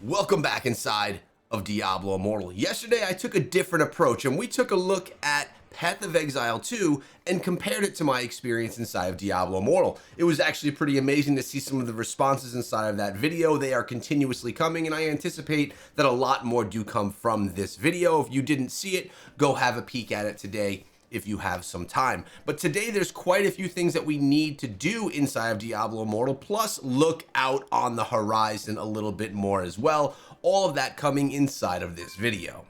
Welcome back inside of Diablo Immortal. Yesterday I took a different approach and we took a look at Path of Exile 2 and compared it to my experience inside of Diablo Immortal. It was actually pretty amazing to see some of the responses inside of that video. They are continuously coming and I anticipate that a lot more do come from this video. If you didn't see it, go have a peek at it today if you have some time. But today there's quite a few things that we need to do inside of Diablo Immortal, plus look out on the horizon a little bit more as well. All of that coming inside of this video.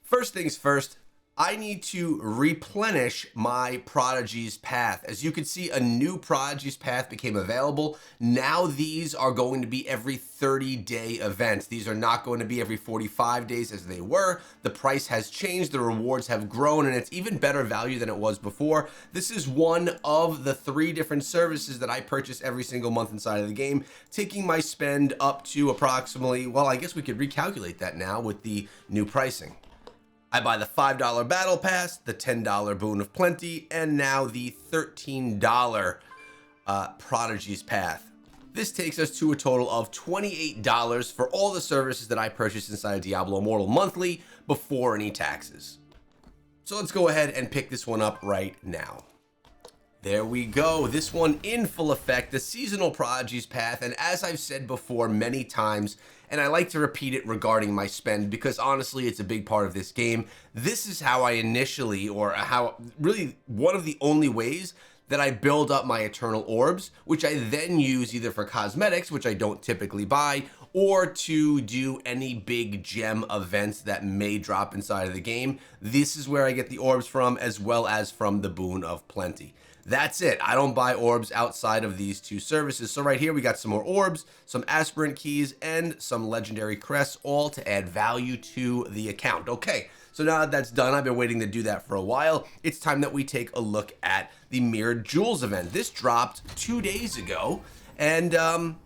First things first, I need to replenish my Prodigy's Path. As you can see, a new Prodigy's Path became available. Now these are going to be every 30-day events. These are not going to be every 45 days as they were. The price has changed, the rewards have grown, and it's even better value than it was before. This is one of the 3 different services that I purchase every single month inside of the game, taking my spend up to approximately, well, I guess we could recalculate that now with the new pricing. I buy the $5 Battle Pass, the $10 Boon of Plenty, and now the $13 Prodigy's Path. This takes us to a total of $28 for all the services that I purchased inside of Diablo Immortal monthly before any taxes. So let's go ahead and pick this one up right now. There we go, this one in full effect, the seasonal Prodigy's Path, and as I've said before many times, and I like to repeat it regarding my spend because honestly it's a big part of this game, this is how I initially, or how really one of the only ways that I build up my Eternal Orbs, which I then use either for cosmetics, which I don't typically buy, or to do any big gem events that may drop inside of the game. This is where I get the orbs from, as well as from the Boon of Plenty. That's it. I don't buy orbs outside of these 2 services. So right here we got some more orbs, some aspirant keys, and some legendary crests, all to add value to the account. Okay, so now that that's done, I've been waiting to do that for a while. It's time that we take a look at the Mirrored Jewels event. This dropped 2 days ago, and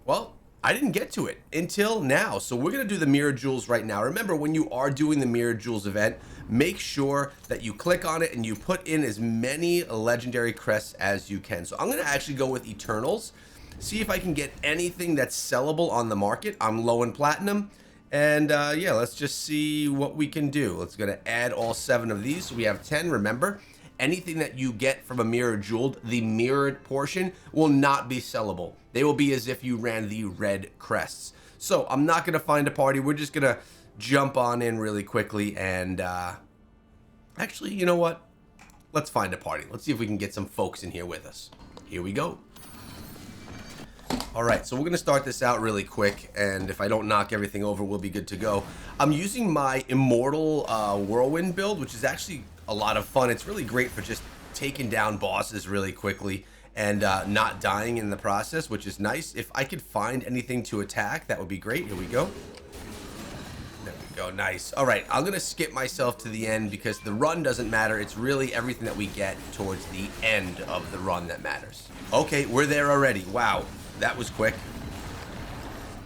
well, I didn't get to it until now. So we're gonna do the Mirrored Jewels right now. Remember, when you are doing the Mirrored Jewels event, make sure that you click on it and you put in as many legendary crests as you can. So I'm gonna actually go with Eternals, see if I can get anything that's sellable on the market. I'm low in platinum, and yeah, let's just see what we can do. Let's gonna add all 7 of these. So we have 10, remember. Anything that you get from a mirrored jewel, the mirrored portion will not be sellable. They will be as if you ran the red crests. So I'm not gonna find a party. We're just gonna jump on in really quickly and actually, you know what? Let's find a party. Let's see if we can get some folks in here with us. Here we go. All right, so we're gonna start this out really quick, and if I don't knock everything over, we'll be good to go. I'm using my Immortal Whirlwind build, which is actually a lot of fun. It's really great for just taking down bosses really quickly and not dying in the process, which is nice. If I could find anything to attack, that would be great. Here we go. There we go, nice. All right, I'm gonna skip myself to the end because the run doesn't matter. It's really everything that we get towards the end of the run that matters. Okay, we're there already. Wow, that was quick.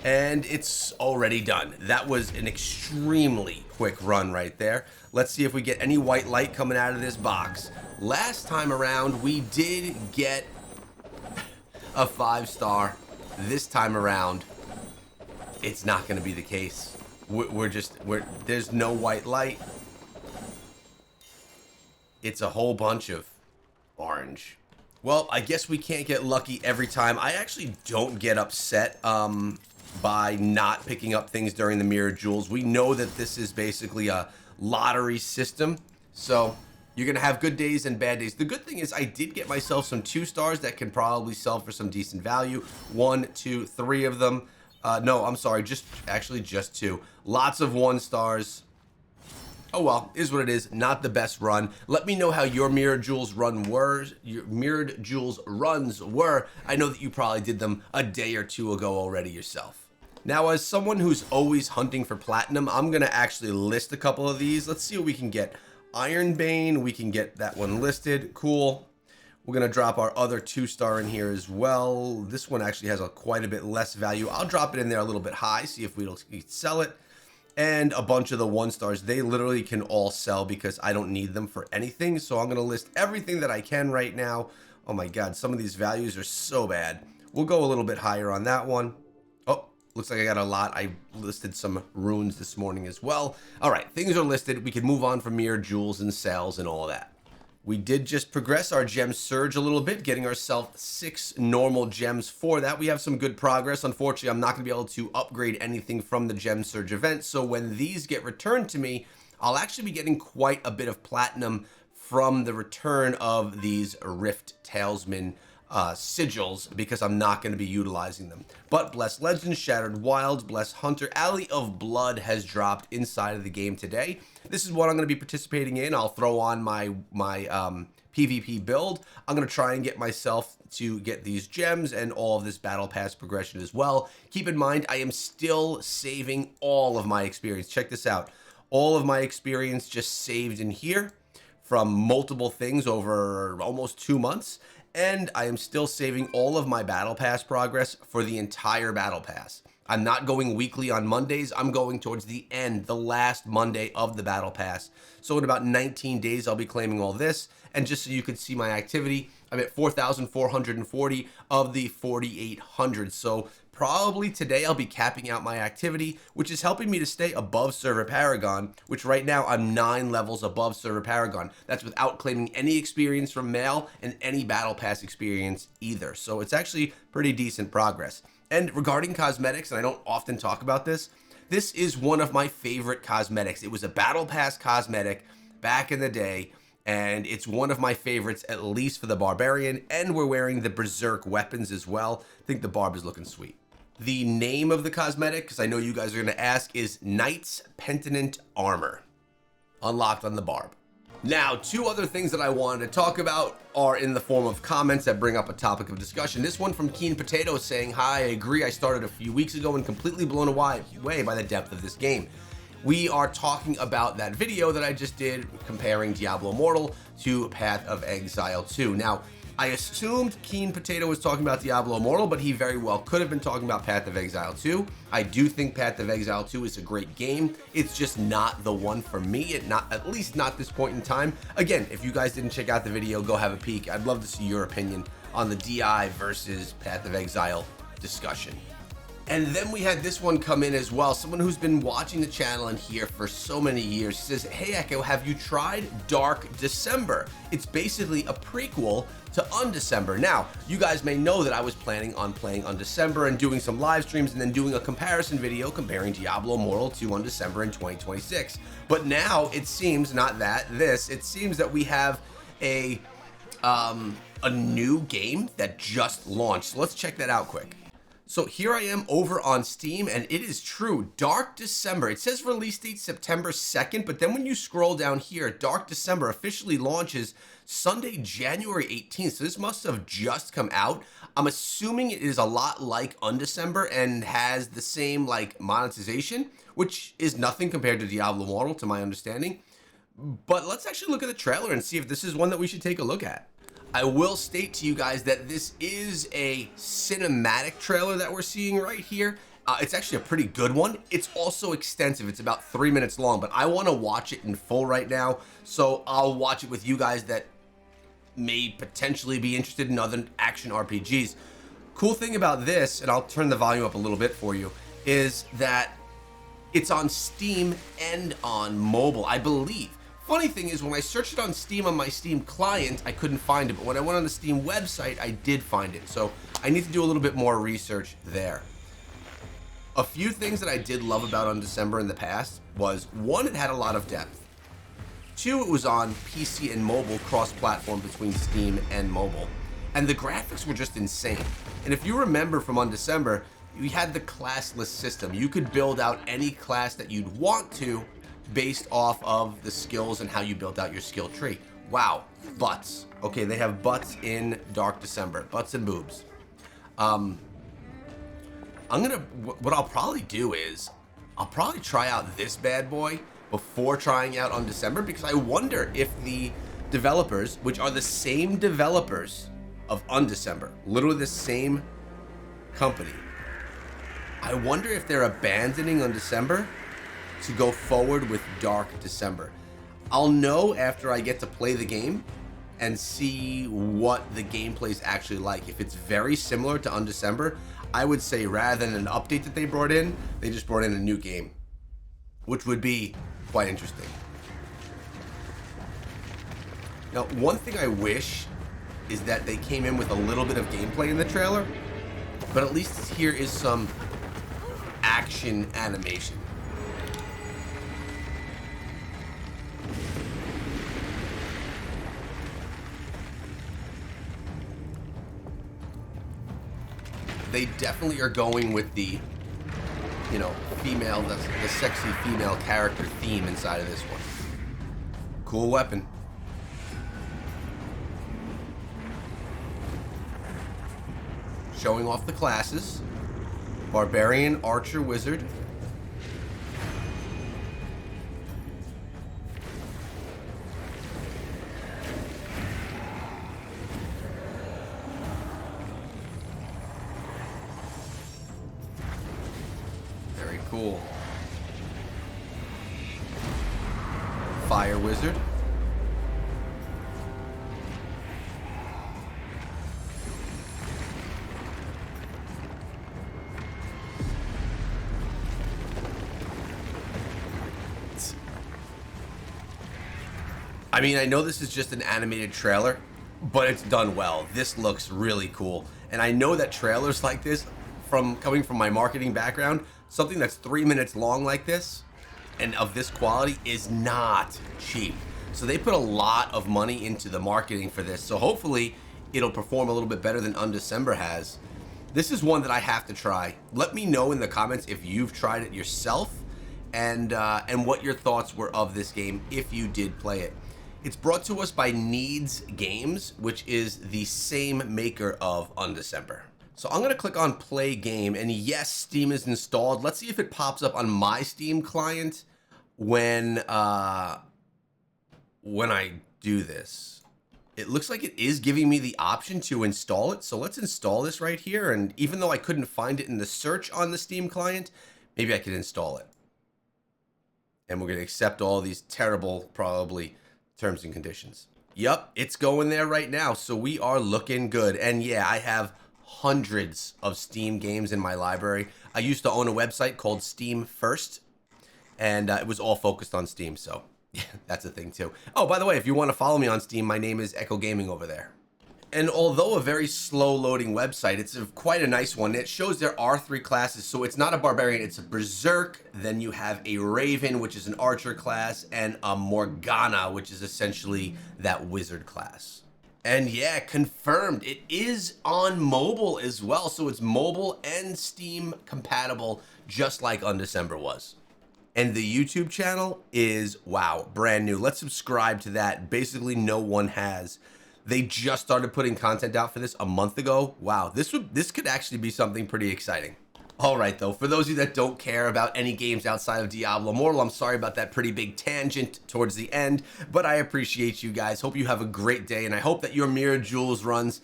And it's already done. That was an extremely quick run right there. Let's see if we get any white light coming out of this box. Last time around, we did get a 5-star. This time around, it's not gonna be the case. There's no white light. It's a whole bunch of orange. Well, I guess we can't get lucky every time. I actually don't get upset by not picking up things during the Mirrored Jewels. We know that this is basically a lottery system, so you're gonna have good days and bad days. The good thing is I did get myself some 2-stars that can probably sell for some decent value. 1, 2, 3 of them. No, I'm sorry, just 2. Lots of 1-stars. Oh well, is what it is. Not the best run. Let me know how your Mirrored Jewels runs were. I know that you probably did them a day or 2 ago already yourself. Now, as someone who's always hunting for platinum, I'm gonna actually list a couple of these. Let's see what we can get. Ironbane, we can get that one listed. Cool. We're gonna drop our other 2-star in here as well. This one actually has quite a bit less value. I'll drop it in there a little bit high, see if we can sell it. And a bunch of the 1-stars, they literally can all sell because I don't need them for anything. So I'm gonna list everything that I can right now. Oh my God, some of these values are so bad. We'll go a little bit higher on that one. Oh, Looks like I got a lot. I listed some runes this morning as well. All right, things are listed. We can move on from here, jewels and sales and all that. We did just progress our gem surge a little bit, getting ourselves 6 normal gems for that. We have some good progress. Unfortunately, I'm not going to be able to upgrade anything from the gem surge event. So when these get returned to me, I'll actually be getting quite a bit of platinum from the return of these Rift Talisman sigils, because I'm not going to be utilizing them. But Blessed Legends, Shattered Wilds, Blessed Hunter, Alley of Blood has dropped inside of the game today. This is what I'm going to be participating in. I'll throw on my PvP build. I'm going to try and get myself to get these gems and all of this battle pass progression as well. Keep in mind, I am still saving all of my experience. Check this out. All of my experience just saved in here from multiple things over almost 2 months. And I am still saving all of my battle pass progress for the entire battle pass. I'm not going weekly on Mondays. I'm going towards the end, the last Monday of the battle pass. So in about 19 days, I'll be claiming all this. And just so you can see my activity, I'm at 4,440 of the 4,800. So probably today I'll be capping out my activity, which is helping me to stay above Server Paragon, which right now I'm 9 levels above Server Paragon. That's without claiming any experience from Mail and any Battle Pass experience either. So it's actually pretty decent progress. And regarding cosmetics, and I don't often talk about this, this is one of my favorite cosmetics. It was a Battle Pass cosmetic back in the day, and it's one of my favorites, at least for the Barbarian, and we're wearing the Berserk weapons as well. I think the Barb is looking sweet. The name of the cosmetic, because I know you guys are going to ask, is Knight's Penitential Armor, unlocked on the Barb. Now, 2 other things that I wanted to talk about are in the form of comments that bring up a topic of discussion. This one from Keen Potato saying, "Hi, I agree. I started a few weeks ago and completely blown away by the depth of this game." We are talking about that video that I just did comparing Diablo Immortal to Path of Exile 2. Now, I assumed Keen Potato was talking about Diablo Immortal, but he very well could have been talking about Path of Exile 2. I do think Path of Exile 2 is a great game. It's just not the one for me, at least not this point in time. Again, if you guys didn't check out the video, go have a peek. I'd love to see your opinion on the DI versus Path of Exile discussion. And then we had this one come in as well. Someone who's been watching the channel and here for so many years says, "Hey Echo, have you tried Dark December? It's basically a prequel to Undecember." Now, you guys may know that I was planning on playing Undecember and doing some live streams and then doing a comparison video comparing Diablo Immortal to Undecember in 2026. But now it seems, it seems that we have a new game that just launched. So let's check that out quick. So here I am over on Steam, and it is true, Dark December. It says release date September 2nd, but then when you scroll down here, Dark December officially launches Sunday, January 18th. So this must have just come out. I'm assuming it is a lot like Undecember and has the same like monetization, which is nothing compared to Diablo Immortal to my understanding. But let's actually look at the trailer and see if this is one that we should take a look at. I will state to you guys that this is a cinematic trailer that we're seeing right here. It's actually a pretty good one. It's also extensive. It's about 3 minutes long, but I want to watch it in full right now. So I'll watch it with you guys that may potentially be interested in other action RPGs. Cool thing about this, and I'll turn the volume up a little bit for you, is that it's on Steam and on mobile, I believe. Funny thing is, when I searched it on Steam on my Steam client, I couldn't find it, but when I went on the Steam website, I did find it. So I need to do a little bit more research there. A few things that I did love about Undecember in the past was, 1, it had a lot of depth. 2, it was on PC and mobile, cross-platform between Steam and mobile. And the graphics were just insane. And if you remember from Undecember, we had the classless system. You could build out any class that you'd want to, based off of the skills and how you built out your skill tree. Wow, butts. Okay, they have butts in Dark December, butts and boobs. What I'll probably do is, I'll probably try out this bad boy before trying out Undecember, because I wonder if the developers, which are the same developers of Undecember, literally the same company, I wonder if they're abandoning Undecember to go forward with Dark December. I'll know after I get to play the game and see what the gameplay is actually like. If it's very similar to Undecember, I would say rather than an update that they brought in, they just brought in a new game, which would be quite interesting. Now, one thing I wish is that they came in with a little bit of gameplay in the trailer, but at least here is some action animation. They definitely are going with the, you know, female, the sexy female character theme inside of this one. Cool weapon. Showing off the classes. Barbarian, Archer, Wizard. Very cool. Fire Wizard. I mean, I know this is just an animated trailer, but it's done well. This looks really cool. And I know that trailers like this, coming from my marketing background, something that's 3 minutes long like this and of this quality is not cheap. So they put a lot of money into the marketing for this. So hopefully it'll perform a little bit better than Undecember has. This is one that I have to try. Let me know in the comments if you've tried it yourself and what your thoughts were of this game if you did play it. It's brought to us by Needs Games, which is the same maker of Undecember. So I'm going to click on Play Game, and yes, Steam is installed. Let's see if it pops up on my Steam client when I do this. It looks like it is giving me the option to install it, so let's install this right here. And even though I couldn't find it in the search on the Steam client, maybe I could install it. And we're going to accept all these terrible, probably, terms and conditions. Yep, it's going there right now, so we are looking good. And yeah, I have hundreds of Steam games in my library. I used to own a website called Steam First, and it was all focused on Steam, so yeah, that's a thing too. Oh, by the way, if you want to follow me on Steam, my name is Echo Gaming over there. And although a very slow loading website, it's quite a nice one. It shows there are 3 classes, so it's not a barbarian, it's a berserk. Then you have a raven, which is an archer class, and a Morgana, which is essentially that wizard class. And yeah, confirmed, it is on mobile as well, so it's mobile and Steam compatible, just like Undecember was. And the YouTube channel is, wow, brand new. Let's subscribe to that. Basically, no one has. They just started putting content out for this a month ago. Wow, this could actually be something pretty exciting. All right, though, for those of you that don't care about any games outside of Diablo Immortal, I'm sorry about that pretty big tangent towards the end, but I appreciate you guys. Hope you have a great day, and I hope that your Mirror Jewels runs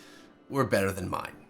were better than mine.